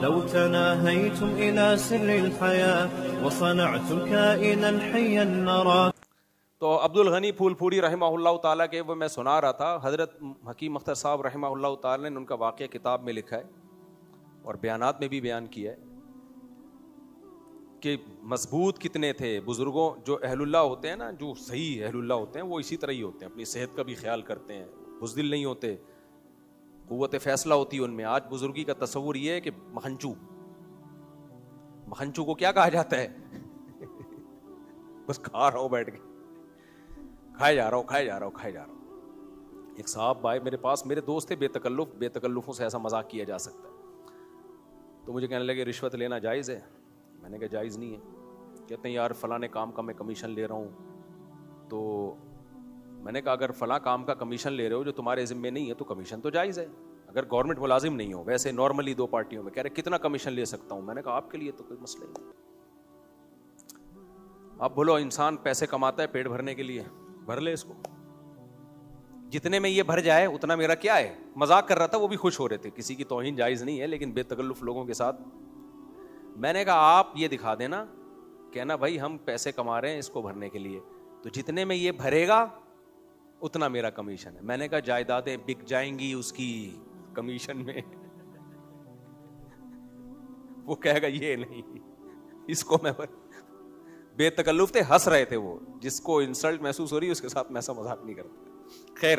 لو تناهيتم إلى سر الحياة وصنعتم كائنا حيا نرى. تو عبد الغنی پھول پھوڑی رحمہ اللہ تعالیٰ کے وہ میں سنا رہا تھا، حضرت حکیم اختر صاحب رحمہ اللہ تعالیٰ نے ان کا واقعہ کتاب میں لکھا ہے اور بیانات میں بھی بیان کیا ہے کہ مضبوط کتنے تھے بزرگوں. جو اہل اللہ ہوتے ہیں نا، جو صحیح اہل اللہ ہوتے ہیں، وہ اسی طرح ہی ہوتے ہیں، اپنی صحت کا بھی خیال کرتے ہیں، بزدل نہیں ہوتے، قوت فیصلہ ہوتی ہے ان میں. آج بزرگی کا تصور یہ ہے کہ مکھنچو کو کیا کہا جاتا ہے؟ بس کھا رہا ہوں بیٹھ کے، کھائے جا رہا ہوں. ایک صاحب آئے میرے پاس، میرے دوست تھے، بے تکلفوں سے ایسا مذاق کیا جا سکتا ہے. تو مجھے کہنے لگے رشوت لینا جائز ہے؟ میں نے کہا جائز نہیں ہے. کہتے ہیں یار فلاں کام کا میں کمیشن لے رہا ہوں. تو میں نے کہا اگر فلاں کام کا کمیشن لے رہے ہو جو تمہارے ذمے نہیں ہے تو کمیشن تو جائز ہے. اگر گورنمنٹ ملازم نہیں ہو، ویسے نارملی 2 پارٹیوں میں، کہہ رہے کتنا کمیشن لے سکتا ہوں؟ میں نے کہا آپ کے لیے تو کوئی مسئلہ نہیں. اب بولو انسان پیسے کماتا ہے پیٹ بھرنے کے لیے، بھر لے اس کو، جتنے میں یہ بھر جائے اتنا میرا کیا ہے. مذاق کر رہا تھا، وہ بھی خوش ہو رہے تھے. کسی کی توہین جائز نہیں ہے، لیکن بے تکلف لوگوں کے ساتھ. میں نے کہا آپ یہ دکھا دینا، کہنا بھائی ہم پیسے کما رہے ہیں اس کو بھرنے کے لیے، تو جتنے میں یہ بھرے گا اتنا میرا کمیشن ہے. میں نے کہا جائیدادیں بک جائیں گی اس کی کمیشن میں. وہ کہے گا یہ نہیں، اس کو میں بے تکلف تھے، ہنس رہے تھے. وہ جس کو انسلٹ محسوس ہو رہی ہے اس کے ساتھ میں ایسا مذاق نہیں کرتا. خیر،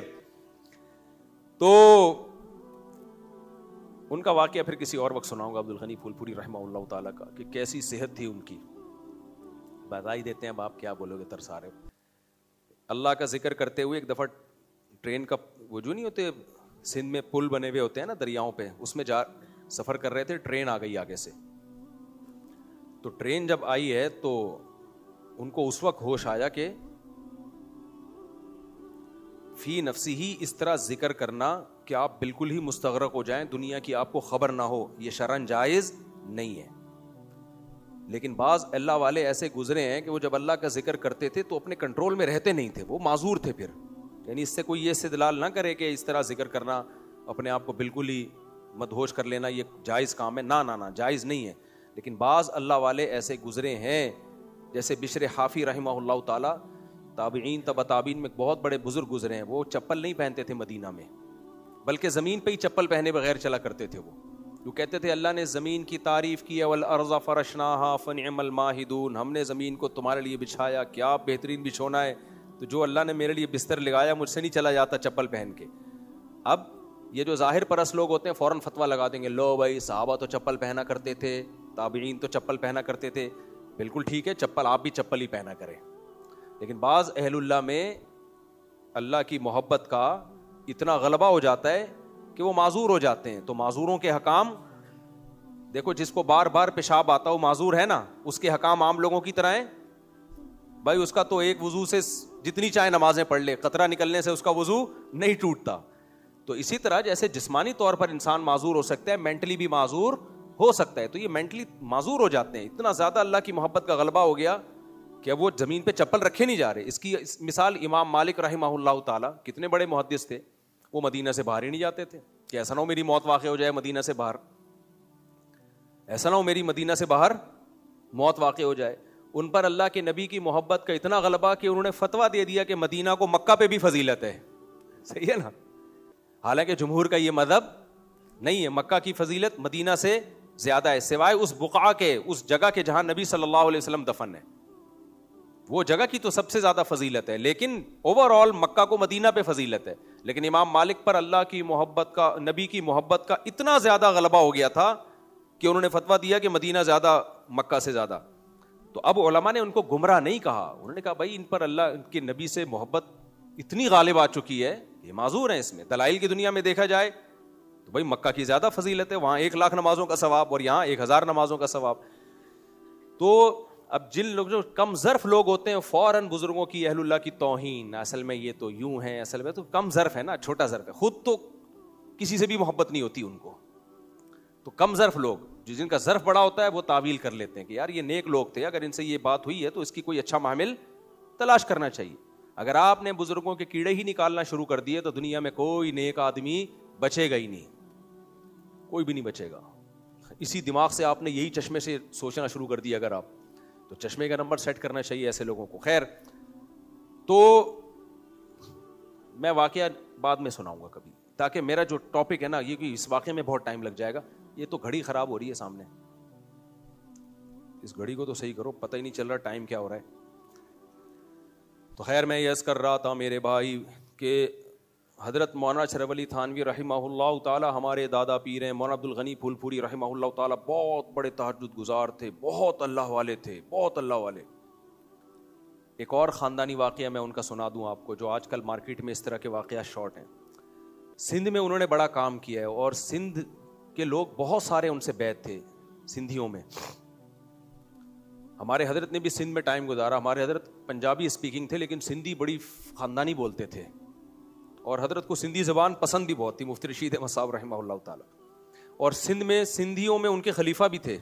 تو ان کا واقعہ پھر کسی اور وقت سناؤں گا، عبد الغنی پھول پوری رحمہ اللہ تعالیٰ کا، کہ کیسی صحت تھی ان کی. بتا ہی دیتے ہیں، اب آپ کیا بولو گے ترسارے. اللہ کا ذکر کرتے ہوئے ایک دفعہ ٹرین کا وہ جو نہیں ہوتے سندھ میں پل بنے ہوئے ہوتے ہیں نا دریاؤں پہ، اس میں سفر کر رہے تھے. ٹرین آ گئی آگے سے. تو ٹرین جب آئی ہے تو ان کو اس وقت ہوش آیا کہ فی نفسی ہی اس طرح ذکر کرنا کہ آپ بالکل ہی مستغرق ہو جائیں، دنیا کی آپ کو خبر نہ ہو، یہ شرعاً جائز نہیں ہے. لیکن بعض اللہ والے ایسے گزرے ہیں کہ وہ جب اللہ کا ذکر کرتے تھے تو اپنے کنٹرول میں رہتے نہیں تھے، وہ معذور تھے. پھر یعنی اس سے کوئی یہ استدلال نہ کرے کہ اس طرح ذکر کرنا، اپنے آپ کو بالکل ہی مدہوش کر لینا، یہ جائز کام ہے. نہ جائز نہیں ہے. لیکن بعض اللہ والے ایسے گزرے ہیں، جیسے بشر حافی رحمہ اللہ تعالیٰ، تابعین تبع تابعین میں بہت بڑے بزرگ گزرے ہیں. وہ چپل نہیں پہنتے تھے مدینہ میں، بلکہ زمین پہ ہی چپل پہنے بغیر چلا کرتے تھے. وہ کہتے تھے اللہ نے زمین کی تعریف کی ہے، والارض فرشناها فنعم الماہدون، ہم نے زمین کو تمہارے لیے بچھایا، کیا بہترین بچھونا ہے. تو جو اللہ نے میرے لیے بستر لگایا مجھ سے نہیں چلا جاتا چپل پہن کے. اب یہ جو ظاہر پرست لوگ ہوتے ہیں فوراً فتویٰ لگا دیں گے، لو بھائی صحابہ تو چپل پہنا کرتے تھے، تابعین تو چپل پہنا کرتے تھے. بالکل ٹھیک ہے، چپل آپ بھی چپل ہی پہنا کریں. لیکن بعض اہل اللہ میں اللہ کی محبت کا اتنا غلبہ ہو جاتا ہے کہ وہ معذور ہو جاتے ہیں. تو معذوروں کے حکام دیکھو، جس کو بار بار پیشاب آتا وہ معذور ہے نا، اس کے حکام عام لوگوں کی طرح ہیں. بھائی اس کا تو ایک وضو سے جتنی چاہے نمازیں پڑھ لے، قطرہ نکلنے سے اس کا وضو نہیں ٹوٹتا. تو اسی طرح جیسے جسمانی طور پر انسان معذور ہو سکتا ہے، مینٹلی بھی معذور ہو سکتا ہے. تو یہ مینٹلی معذور ہو جاتے ہیں. اتنا زیادہ اللہ کی محبت کا غلبہ ہو گیا کہ اب وہ زمین پہ چپل رکھے نہیں جا رہے. اس کی مثال امام مالک رحمہ اللہ تعالیٰ، کتنے بڑے محدث تھے، وہ مدینہ سے باہر ہی نہیں جاتے تھے کہ ایسا نہ ہو میری موت واقع ہو جائے مدینہ سے باہر، ایسا نہ ہو میری مدینہ سے باہر موت واقع ہو جائے. ان پر اللہ کے نبی کی محبت کا اتنا غلبہ کہ انہوں نے فتویٰ دے دیا کہ مدینہ کو مکہ پہ بھی فضیلت ہے. صحیح ہے نا؟ حالانکہ جمہور کا یہ مذہب نہیں ہے، مکہ کی فضیلت مدینہ سے زیادہ ہے، سوائے اس بقعہ کے، اس جگہ کے جہاں نبی صلی اللہ علیہ وسلم دفن ہے. وہ جگہ کی تو سب سے زیادہ فضیلت ہے، لیکن اوور آل مکہ کو مدینہ پہ فضیلت ہے. لیکن امام مالک پر اللہ کی محبت کا، نبی کی محبت کا اتنا زیادہ غلبہ ہو گیا تھا کہ انہوں نے فتویٰ دیا کہ مدینہ زیادہ مکہ سے زیادہ. تو اب علماء نے ان کو گمراہ نہیں کہا، انہوں نے کہا بھائی ان پر اللہ کے نبی سے محبت اتنی غالب آ چکی ہے، یہ معذور ہیں اس میں. دلائل کی دنیا میں دیکھا جائے تو بھائی مکہ کی زیادہ فضیلت ہے، وہاں 1,00,000 نمازوں کا ثواب اور یہاں 1,000 نمازوں کا ثواب. تو اب جن لوگ جو کم ظرف لوگ ہوتے ہیں فوراً بزرگوں کی، اہل اللہ کی توہین، اصل میں یہ تو یوں ہے، اصل میں تو کم ظرف ہے نا، چھوٹا ظرف ہے، خود تو کسی سے بھی محبت نہیں ہوتی ان کو. تو کم ظرف لوگ جن کا ظرف بڑا ہوتا ہے وہ تعویل کر لیتے ہیں کہ یار یہ نیک لوگ تھے، اگر ان سے یہ بات ہوئی ہے تو اس کی کوئی اچھا معامل تلاش کرنا چاہیے. اگر آپ نے بزرگوں کے کیڑے ہی نکالنا شروع کر دیے تو دنیا میں کوئی نیک آدمی بچے گا ہی نہیں، کوئی بھی نہیں بچے گا. اسی دماغ سے آپ نے یہی چشمے سے سوچنا شروع کر دیا اگر آپ, تو چشمے کا نمبر سیٹ کرنا چاہیے ایسے لوگوں کو. خیر, تو میں واقعہ بعد میں سناؤں گا کبھی, تاکہ میرا جو ٹاپک ہے نا یہ کہ اس واقعے میں بہت ٹائم لگ جائے گا. یہ تو گھڑی خراب ہو رہی ہے سامنے, اس گھڑی کو تو صحیح کرو, پتہ ہی نہیں چل رہا ٹائم کیا ہو رہا ہے. تو خیر میں یہ عرض کر رہا تھا میرے بھائی کہ حضرت مولانا اشرف علی تھانوی رحمہ اللہ تعالی ہمارے دادا پیر ہیں. مولانا عبد الغنی پھول پوری رحمہ اللہ تعالی بہت بڑے تہجد گزار تھے, بہت اللہ والے تھے, بہت اللہ والے. ایک اور خاندانی واقعہ میں ان کا سنا دوں آپ کو, جو آج کل مارکیٹ میں اس طرح کے واقعات شارٹ ہیں. سندھ میں انہوں نے بڑا کام کیا ہے, اور سندھ کے لوگ بہت سارے ان سے بیعت تھے سندھیوں میں. ہمارے حضرت نے بھی سندھ میں ٹائم گزارا. ہمارے حضرت پنجابی اسپیکنگ تھے لیکن سندھی بڑی خاندانی بولتے تھے, اور حضرت کو سندھی زبان پسند بھی بہت تھی, مفتی رشید احمد صاحب رحمہ اللہ تعالی. اور سندھ میں سندھیوں میں ان کے خلیفہ بھی تھے,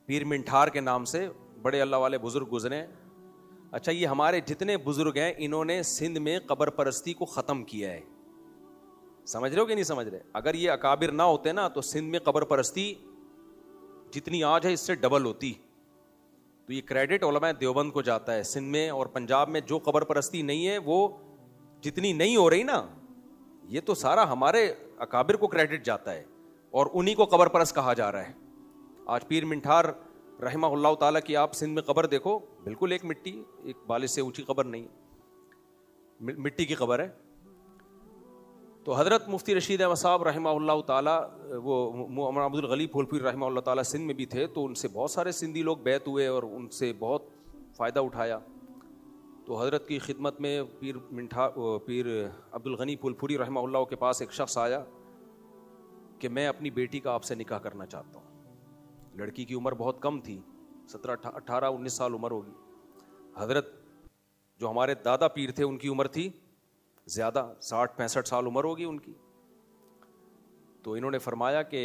پیر منٹھار کے نام سے, بڑے اللہ والے بزرگ گزرے. اچھا, یہ ہمارے جتنے بزرگ ہیں انہوں نے سندھ میں قبر پرستی کو ختم کیا ہے. سمجھ رہے ہو کہ نہیں سمجھ رہے؟ اگر یہ اکابر نہ ہوتے نا تو سندھ میں قبر پرستی جتنی آج ہے اس سے ڈبل ہوتی. تو یہ کریڈٹ علماء دیوبند کو جاتا ہے. سندھ میں اور پنجاب میں جو قبر پرستی نہیں ہے وہ جتنی نہیں ہو رہی نا, یہ تو سارا ہمارے اکابر کو کریڈٹ جاتا ہے, اور انہی کو قبر پرست کہا جا رہا ہے. آج پیر منٹھار رحمہ اللہ تعالیٰ کی آپ سندھ میں قبر دیکھو, بالکل ایک مٹی, ایک بالش سے اونچی قبر نہیں, مٹی کی قبر ہے. تو حضرت مفتی رشید احمد صاحب رحمہ اللہ تعالیٰ, وہ مولانا عبد الغنی پھول پوری رحمہ اللہ تعالیٰ سندھ میں بھی تھے, تو ان سے بہت سارے سندھی لوگ بیعت ہوئے اور ان سے بہت فائدہ اٹھایا. تو حضرت کی خدمت میں پیر عبد الغنی پھول پوری رحمہ اللہ کے پاس ایک شخص آیا کہ میں اپنی بیٹی کا آپ سے نکاح کرنا چاہتا ہوں. لڑکی کی عمر بہت کم تھی, 18-19 سال عمر ہوگی. حضرت جو ہمارے دادا پیر تھے ان کی عمر تھی زیادہ, 60-65 سال عمر ہوگی ان کی. تو انہوں نے فرمایا کہ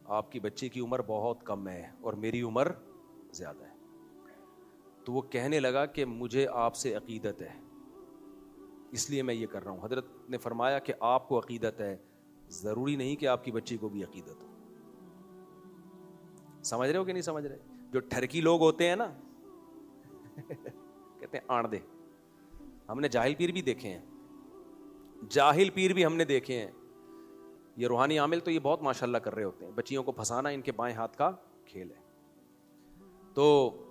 آپ کی بچی کی عمر بہت کم ہے اور میری عمر زیادہ ہے. تو وہ کہنے لگا کہ مجھے آپ سے عقیدت ہے, اس لیے میں یہ کر رہا ہوں. حضرت نے فرمایا کہ آپ کو عقیدت ہے, ضروری نہیں کہ آپ کی بچی کو بھی عقیدت ہو. سمجھ رہے ہو کہ نہیں سمجھ رہے؟ جو ٹھرکی لوگ ہوتے ہیں نا کہتے ہیں آن دے. ہم نے جاہل پیر بھی دیکھے ہیں, جاہل پیر بھی ہم نے دیکھے ہیں. یہ روحانی عامل تو یہ بہت ماشاءاللہ کر رہے ہوتے ہیں, بچیوں کو پھنسانا ان کے بائیں ہاتھ کا کھیل ہے. تو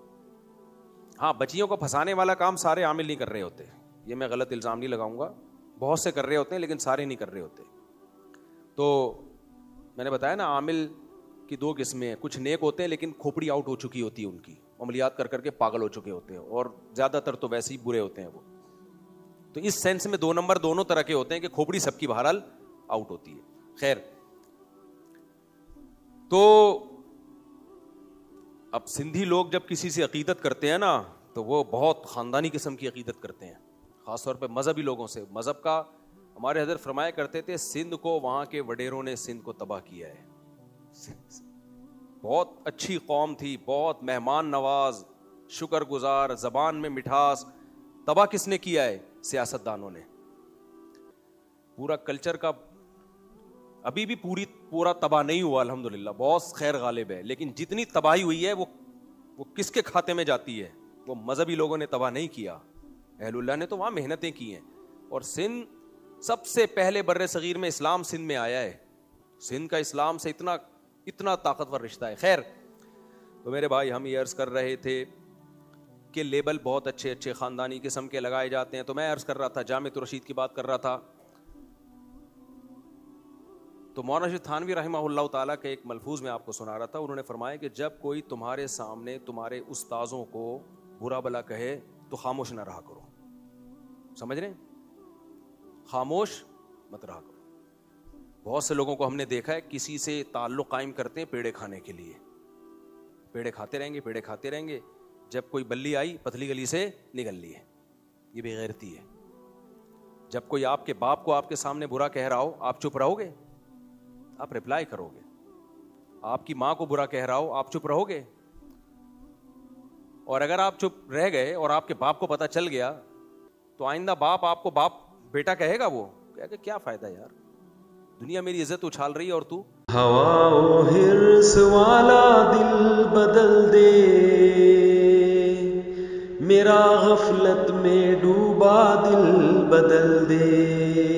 ہاں, بچیوں کو پھنسانے والا کام سارے عامل نہیں کر رہے ہوتے, یہ میں غلط الزام نہیں لگاؤں گا, بہت سے کر رہے ہوتے ہیں لیکن سارے نہیں کر رہے ہوتے. تو میں نے بتایا نا عامل کی 2 قسمیں ہیں, کچھ نیک ہوتے ہیں لیکن کھوپڑی آؤٹ ہو چکی ہوتی ہے ان کی, عملیات کر کر کے پاگل ہو چکے ہوتے ہیں, اور زیادہ تر تو ویسے ہی برے ہوتے ہیں وہ. تو اس سینس میں 2 نمبر دونوں طرح کے ہوتے ہیں کہ کھوپڑی سب کی بہرحال آؤٹ ہوتی ہے. خیر, تو اب سندھی لوگ جب کسی سے عقیدت کرتے ہیں نا تو وہ بہت خاندانی قسم کی عقیدت کرتے ہیں, خاص طور پہ مذہبی لوگوں سے. مذہب کا ہمارے حضرت فرمایا کرتے تھے سندھ کو وہاں کے وڈیروں نے سندھ کو تباہ کیا ہے. بہت اچھی قوم تھی, بہت مہمان نواز, شکر گزار, زبان میں مٹھاس. تباہ کس نے کیا ہے؟ سیاست دانوں نے. پورا کلچر کا ابھی بھی پورا تباہ نہیں ہوا الحمدللہ, بہت خیر غالب ہے, لیکن جتنی تباہی ہوئی ہے وہ کس کے کھاتے میں جاتی ہے؟ وہ مذہبی لوگوں نے تباہ نہیں کیا, اہل اللہ نے تو وہاں محنتیں کی ہیں. اور سندھ سب سے پہلے بر صغیر میں اسلام سندھ میں آیا ہے. سندھ کا اسلام سے اتنا طاقتور رشتہ ہے. خیر, تو میرے بھائی ہم یہ عرض کر رہے تھے کہ لیبل بہت اچھے خاندانی قسم کے لگائے جاتے ہیں. تو میں عرض کر رہا تھا, جامع رشید کی بات کر رہا تھا, تو مولانا رشید تھانوی رحمہ اللہ تعالیٰ کے ایک ملفوظ میں آپ کو سنا رہا تھا. انہوں نے فرمایا کہ جب کوئی تمہارے سامنے تمہارے استاذوں کو برا بلا کہے تو خاموش نہ رہا کرو. سمجھ رہے ہیں؟ خاموش مت رہا کرو. بہت سے لوگوں کو ہم نے دیکھا ہے کسی سے تعلق قائم کرتے ہیں پیڑے کھانے کے لیے, پیڑے کھاتے رہیں گے, جب کوئی بلی آئی پتلی گلی سے نکل لی ہے. یہ بے غیرتی ہے. جب کوئی آپ کے باپ کو آپ کے سامنے برا کہہ رہا ہو, آپ چپ رہو گے؟ آپ ریپلائی کرو گے. آپ کی ماں کو برا کہہ رہا ہو, آپ چپ رہو گے؟ اور اگر آپ چپ رہ گئے اور آپ کے باپ کو پتہ چل گیا تو آئندہ باپ آپ کو باپ بیٹا کہے گا, وہ کہ کیا فائدہ یار, دنیا میری عزت اچھال رہی ہے اور تو ہوا و حرص والا دل بدل دے، میرا غفلت میں ڈوبا دل بدل دے۔